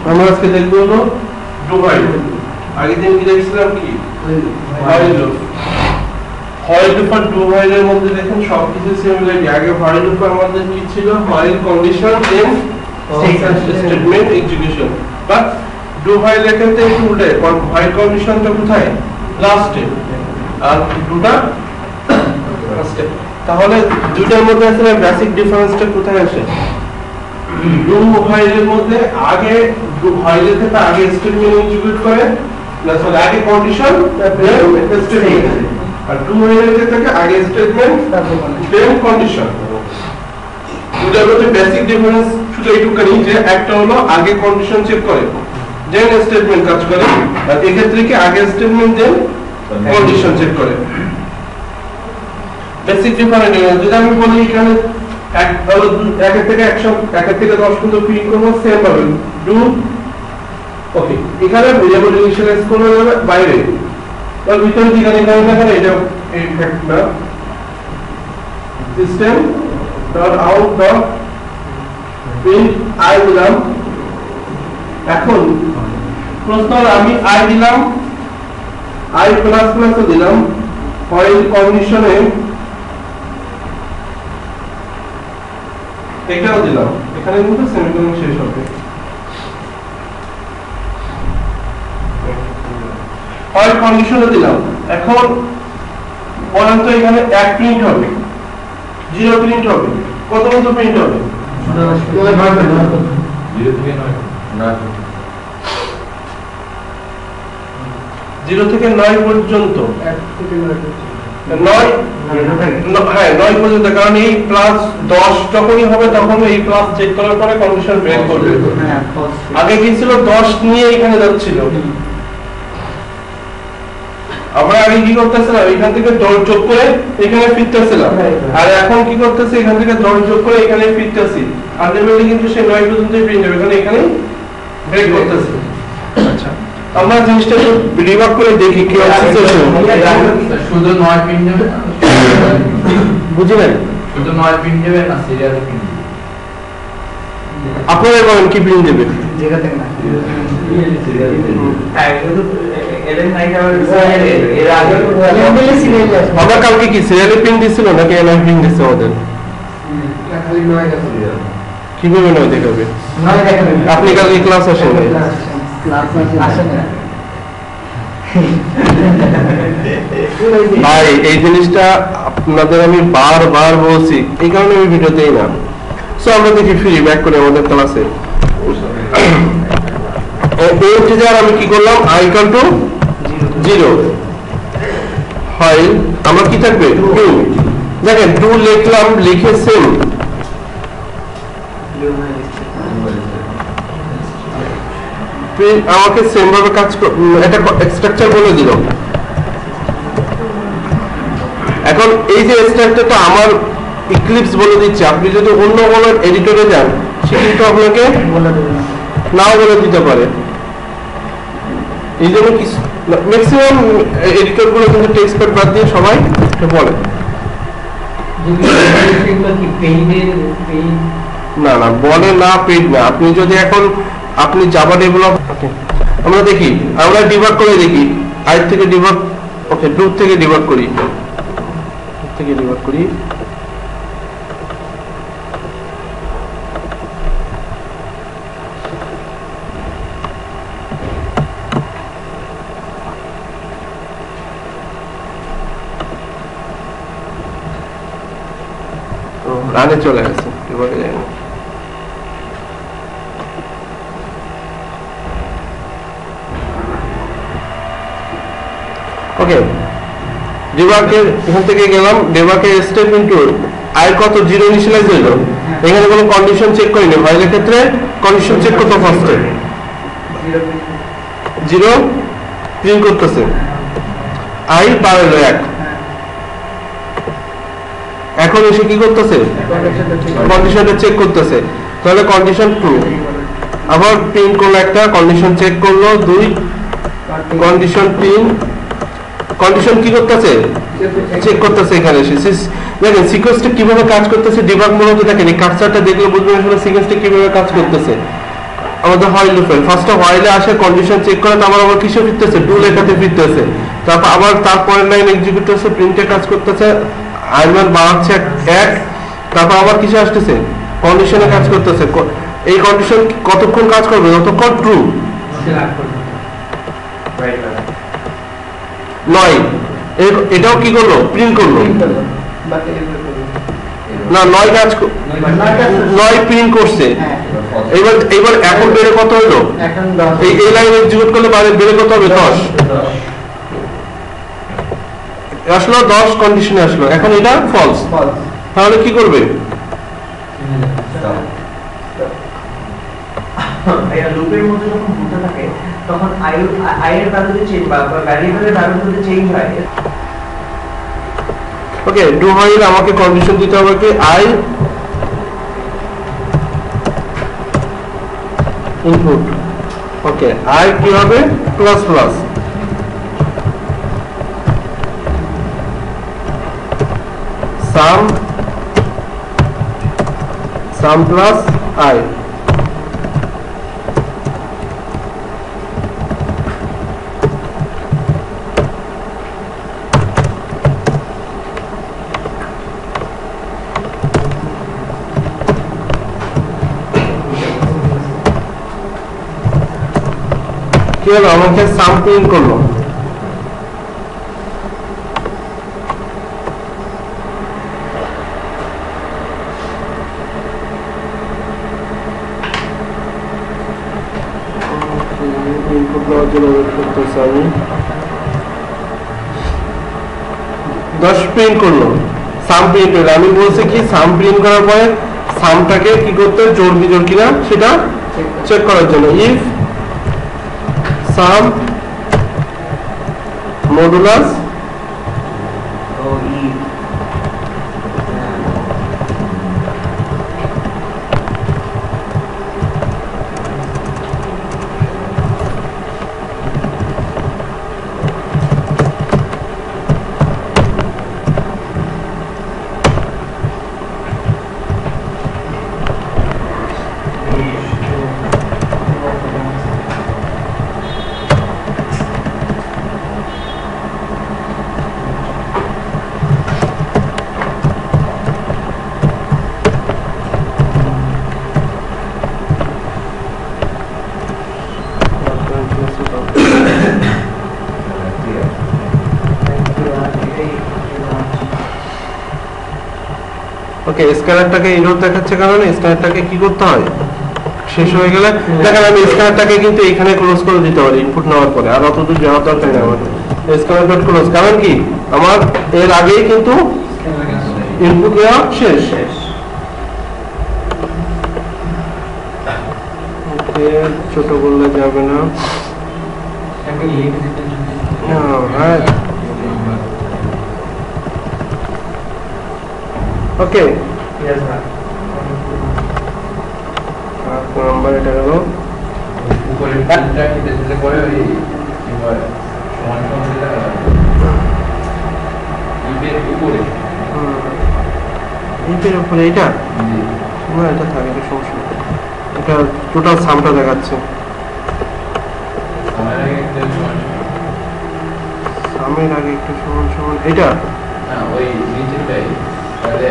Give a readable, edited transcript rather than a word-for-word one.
আমরা আজকে দেখব হলো ডু হোয়াইল। আগের দিন কি দেখছিলাম কি হোয়াইল লুপ। হোয়াইল লুপ আর ডু হোয়াইলের মধ্যে দেখেন সবকিছু সিমিলারিটি। আগে হোয়াইল লুপের আমাদের কি ছিল, while condition then statement execution, but do হোয়াইলের ক্ষেত্রে একটু উল্টে, হোয়াইল কন্ডিশনটা কোথায়, লাস্টে, আর ডুটা ফার্স্টে। তাহলে দুইটার মধ্যে আসলে বেসিক ডিফারেন্সটা কোথায় আসে? ডু হোয়াইলের মধ্যে আগে ডু হোয়াইলের ক্ষেত্রে আগে স্টেটমেন্ট এক্সিকিউট করে, না সরি আগে কন্ডিশন তারপরে স্টেটমেন্ট, আর ডু হোয়াইলের ক্ষেত্রে আগে স্টেটমেন্ট দেন কন্ডিশন। দুটার মধ্যে বেসিক ডিফারেন্স শুধু এইটুকুনি যে একটা হলো আগে কন্ডিশন চেক করে দেন স্টেটমেন্ট কাজ করে, আর এই ক্ষেত্রে কি আগে স্টেটমেন্ট দেন কন্ডিশন চেক করে। বেসিক ডিফারেন্স যদি আমি বলি এখানে এক থেকে 10 পর্যন্ত প্রিন্ট করব, সেম ভাবে ডু ওকে। এখানে ভেরিয়েবল ইনিশিয়ালাইজ করা যাবে বাইরে, তার ভিতরে যেখানে এখানে এটা এই ফ্যাক্টটা system dot out dot print I দিলাম। এখন প্রশ্ন আমি আই দিলাম, আই প্লাস প্লাস দিলাম, হোয়াইল কন্ডিশনে এটাও দিলাম, এখানে কিন্তু সেমিকোলন শেষ হবে। হোয়াইল কন্ডিশনে দিলাম, এখন বলেন তো এখানে 1 প্রিন্ট হবে, 0 প্রিন্ট হবে, কত পর্যন্ত প্রিন্ট হবে? 0 থেকে 9 পর্যন্ত, 9 পর্যন্ত, কারণ এই প্লাস 10 যখনই হবে তখন এই প্লাস চেক করার পরে কন্ডিশন ব্রেক করবে। আগে কি ছিল 10 নিয়ে এখানে যাচ্ছিল, আমরা আগে কি করতেছিলাম এখান থেকে 10 যোগ করে এখানে ফিরতেছিলাম, আর এখন কি করতেছি এখান থেকে 10 যোগ করে এখানে ফিরতেছি, আলটিমেটলি কিন্তু সেই 9 পর্যন্তই প্রিন্ট হবে, কারণ এখানে ব্রেক করতেছি। আচ্ছা আমরা জিনিসটা রিভার্ক করে দেখি কি হচ্ছে। শুধু 9 প্রিন্ট হবে, বুঝি নাই, শুধু 9 প্রিন্ট হবে না সিরিয়াল প্রিন্ট আপনারা বলেন কি প্রিন্ট দেবে? যেটা থেকে না সিরিয়াল আমরা কালকে কি সিরিয়ালে প্রিন্ট দিছিল নাকি এনআই প্রিন্ট দিছে আমাদের? কিভাবে 9 দেখাবে? আপনি কালকে ক্লাস আসেন? ভাই এই জিনিসটা আপনাদের আমি বারবার বলছি, এই কারণে আমি ভিডিও দেই না। সো আমরা দেখি ফ্রি ব্যাক করে আমাদের ক্লাসে আমি কি করলাম, i equal to 0, হয় আমরা কি থাকবে 2, দেখেন 2 লিখলাম, লিখে সেম আমাকে সেম ভাবে কাজ এটা স্ট্রাকচার বলে দিল। এখন এই যে স্ট্রাকচারটা আমার ইক্লিপস বলে দিচ্ছে, আপনি যদি অন্য কোনো এডিটরে যান সে কিন্তু আপনাকে নাও বলে দিতে পারে। এই জন্য কি ম্যাক্সিমাম এডিটর গুলো কিন্তু টেক্সট প্যাড বাদ দিয়ে সবাই বলে না না বলে না, পেইড না। আপনি যদি এখন আপনি জাভা ডেভেলপ, আমরা দেখি, আমরা ডিবাগ করে দেখি, আই থেকে ডিবাগ, ওকে ডু থেকে ডিবাগ করি, রানে চলে গেছে, ডিবাগে যায় না। ওকে ডিবাগের এখান থেকে গেলাম, ডিবাগের স্টেটমেন্ট টু আই কত 0 ইনিশিয়ালাইজ হইল, এখানে কোনো কন্ডিশন চেক করিনি, হোয়াইলের ক্ষেত্রে কন্ডিশন চেক করতে ফার্স্টে 0 প্রিন্ট করতেছে, আই পার হলো 1। এখন এসে কি করতেছে, কন্ডিশনটা চেক করতেছে, তাহলে কন্ডিশন 2 আবার প্রিন্ট করলো, একটা কন্ডিশন চেক করলো 2, কন্ডিশন 3, কন্ডিশন কি করতেছে চেক করতেছে। এখানে দেখেন সিকোয়েন্সটা কিভাবে কাজ করতেছে, ডিবাগ মোডে দেখেন এই কার্সারটা দেখলে বুঝবেন আসলে সিকোয়েন্সটা কিভাবে কাজ করতেছে। আমাদের হোয়াইল লুপের ফার্স্টে হোয়াইলে আসে কন্ডিশন চেক করে, তারপর আবার কিসে ফিরতেছে, ডু লেখাতে ফিরতেছে, তারপর আবার তারপরের লাইন এক্সিকিউট হচ্ছে, প্রিন্টে কাজ করতেছে, আর্গুমেন্ট বাড়াচ্ছে এক, তারপর আবার কিসে আসতেছে, কন্ডিশনে কাজ করতেছে। এই কন্ডিশন কতক্ষণ কাজ করবে, যতক্ষণ ট্রু নয়। এটাও কি করলো, প্রিন্ট করলো না, নয় কাজ নয় প্রিন্ট করছে। এবার এখন বেড়ে কত হলো, এই লাইন এক্সিকিউট করলে বেড়ে কত হবে, 10 আসলো, 10 কন্ডিশনে আসলো। এখন এটা ফলস, তাহলে কি করবে, লুপের মধ্যে যখন ঘুরতে থাকে তখন আই এর ভ্যালু যদি চেঞ্জ বা ভ্যারিয়েবলের ভ্যালু যদি চেঞ্জ হয়। ওকে, ডু হোয়াইল আমাকে কন্ডিশন দিতে হবে কি, আই ইনপুট, ওকে, আই কি হবে, plus plus some plus I. কি হলো, আমাকে সাম প্রিন্ট করলো, ইনপুট দেওয়ার জন্য ওয়েট করতেছি আমি, 10 প্রিন্ট করলো, সাম প্রিন্ট করলো। আমি বলছি কি, সাম প্রিন্ট করার পরে সামটাকে কি করতে, জোড় বিজোড় কিনা সেটা চেক করার জন্য, ইফ সাম মডুলাস ওকে, স্ক্যানারটাকে এরর দেখাচ্ছে, কারণ স্ক্যানারটাকে কি করতে হয়, শেষ হয়ে গেলে দেখেন আমি স্ক্যানারটাকে কিন্তু এখানে ক্লোজ করে দিতে পারি ইনপুট নেওয়ার পরে, আর অত দূর যাওয়ার দরকার নেই আমার। স্ক্যানার ডট ক্লোজ, কারণ কি আমার এর আগেই কিন্তু ইনপুট নেওয়া শেষ। ওকে, ছোট বললে যাবে না, হ্যাঁ ওকে, নাম্বার এটা গেল, উপরে প্রিন্টটা কি দিতে পরে ওই সমান সমান দিতে ইপের উপরে, ইপের উপরে এটা না, এটা থাকে, এটা সমস্যা, এটা টোটাল সামটা দেখাচ্ছে, সামের আগে একটু সমান সমান, এটা না ওই নিচেটাই তাহলে